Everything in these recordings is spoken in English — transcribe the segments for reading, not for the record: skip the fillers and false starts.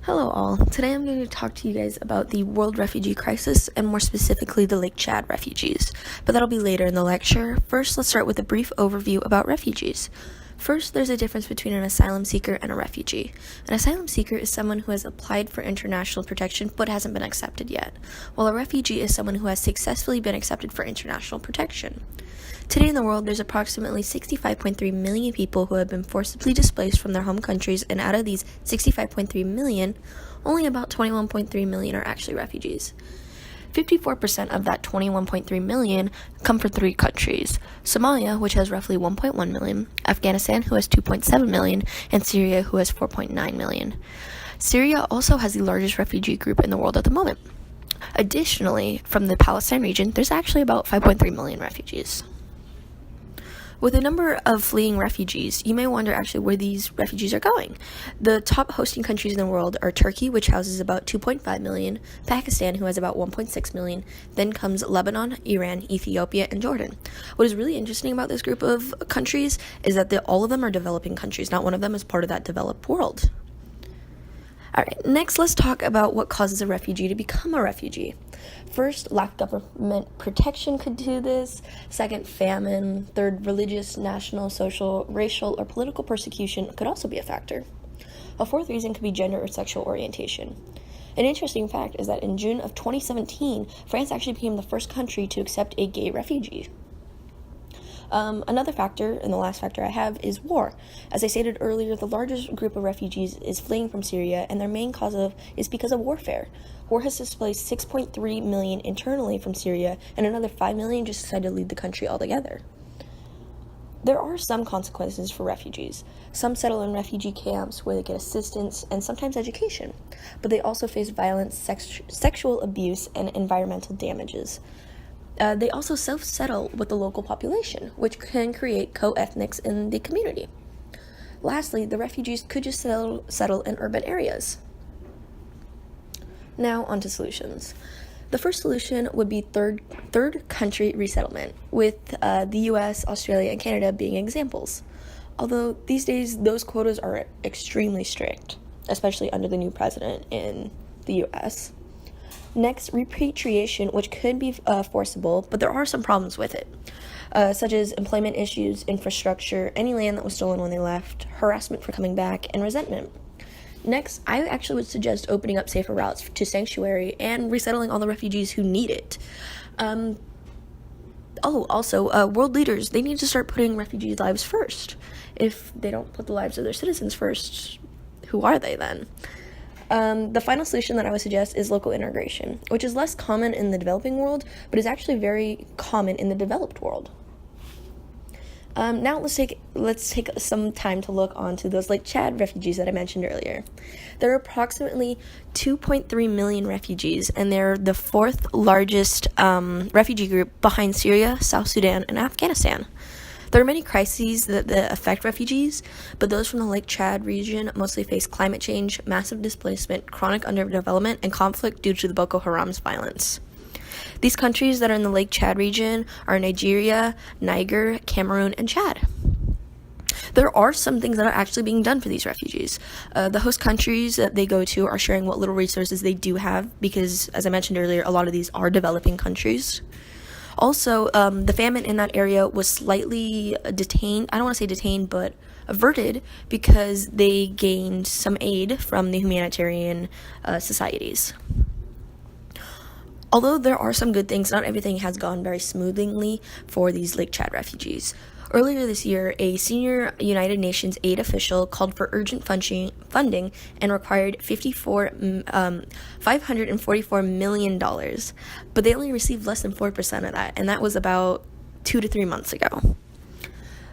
Hello all. Today I'm going to talk to you guys about the world refugee crisis and more specifically the Lake Chad refugees, but that'll be later in the lecture. First, let's start with a brief overview about refugees. First, there's a difference between an asylum seeker and a refugee. An asylum seeker is someone who has applied for international protection but hasn't been accepted yet, while a refugee is someone who has successfully been accepted for international protection. Today in the world, there's approximately 65.3 million people who have been forcibly displaced from their home countries, and out of these 65.3 million, only about 21.3 million are actually refugees. 54% of that 21.3 million come from three countries: Somalia, which has roughly 1.1 million, Afghanistan, who has 2.7 million, and Syria, who has 4.9 million. Syria also has the largest refugee group in the world at the moment. Additionally, from the Palestine region, there's actually about 5.3 million refugees. With the number of fleeing refugees, you may wonder actually where these refugees are going. The top hosting countries in the world are Turkey, which houses about 2.5 million, Pakistan, who has about 1.6 million, then comes Lebanon, Iran, Ethiopia, and Jordan. What is really interesting about this group of countries is that all of them are developing countries. Not one of them is part of that developed world. Alright, next let's talk about what causes a refugee to become a refugee. First, lack of government protection could do this. Second, famine. Third, religious, national, social, racial, or political persecution could also be a factor. A fourth reason could be gender or sexual orientation. An interesting fact is that in June of 2017, France actually became the first country to accept a gay refugee. Another factor, and the last factor I have, is war. As I stated earlier, the largest group of refugees is fleeing from Syria, and their main cause is because of warfare. War has displaced 6.3 million internally from Syria, and another 5 million just decided to leave the country altogether. There are some consequences for refugees. Some settle in refugee camps where they get assistance and sometimes education, but they also face violence, sexual abuse, and environmental damages. They also self-settle with the local population, which can create co-ethnics in the community. Lastly, the refugees could just settle in urban areas. Now, on to solutions. The first solution would be third country resettlement, with the US, Australia, and Canada being examples. Although these days, those quotas are extremely strict, especially under the new president in the US. Next, repatriation, which could be forcible, but there are some problems with it, such as employment issues, infrastructure, any land that was stolen when they left, harassment for coming back, and resentment. Next, I actually would suggest opening up safer routes to sanctuary and resettling all the refugees who need it. World leaders, they need to start putting refugees' lives first. If they don't put the lives of their citizens first, who are they then? The final solution that I would suggest is local integration, which is less common in the developing world, but is actually very common in the developed world. Now let's take some time to look onto those Lake Chad refugees that I mentioned earlier. There are approximately 2.3 million refugees, and they're the fourth largest refugee group behind Syria, South Sudan, and Afghanistan. There are many crises that affect refugees, but those from the Lake Chad region mostly face climate change, massive displacement, chronic underdevelopment, and conflict due to the Boko Haram's violence. These countries that are in the Lake Chad region are Nigeria, Niger, Cameroon, and Chad. There are some things that are actually being done for these refugees. The host countries that they go to are sharing what little resources they do have because, as I mentioned earlier, a lot of these are developing countries. Also, the famine in that area was slightly detained. I don't want to say detained, but averted because they gained some aid from the humanitarian societies. Although there are some good things, not everything has gone very smoothly for these Lake Chad refugees. Earlier this year, a senior United Nations aid official called for urgent funding and required $544 million, but they only received less than 4% of that, and that was about 2 to 3 months ago.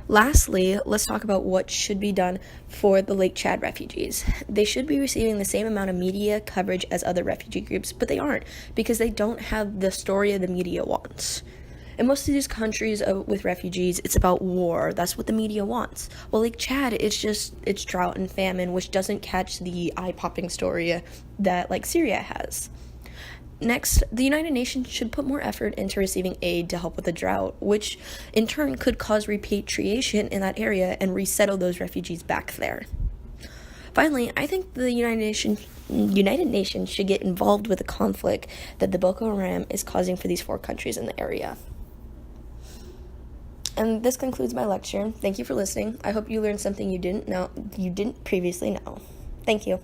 Lastly, let's talk about what should be done for the Lake Chad refugees. They should be receiving the same amount of media coverage as other refugee groups, but they aren't because they don't have the story the media wants. In most of these countries with refugees, it's about war. That's what the media wants. Well, Lake Chad, it's drought and famine, which doesn't catch the eye-popping story that like Syria has. Next, the United Nations should put more effort into receiving aid to help with the drought, which in turn could cause repatriation in that area and resettle those refugees back there. Finally, I think the United Nations should get involved with the conflict that the Boko Haram is causing for these 4 countries in the area. And this concludes my lecture. Thank you for listening. I hope you learned something you didn't previously know. Thank you.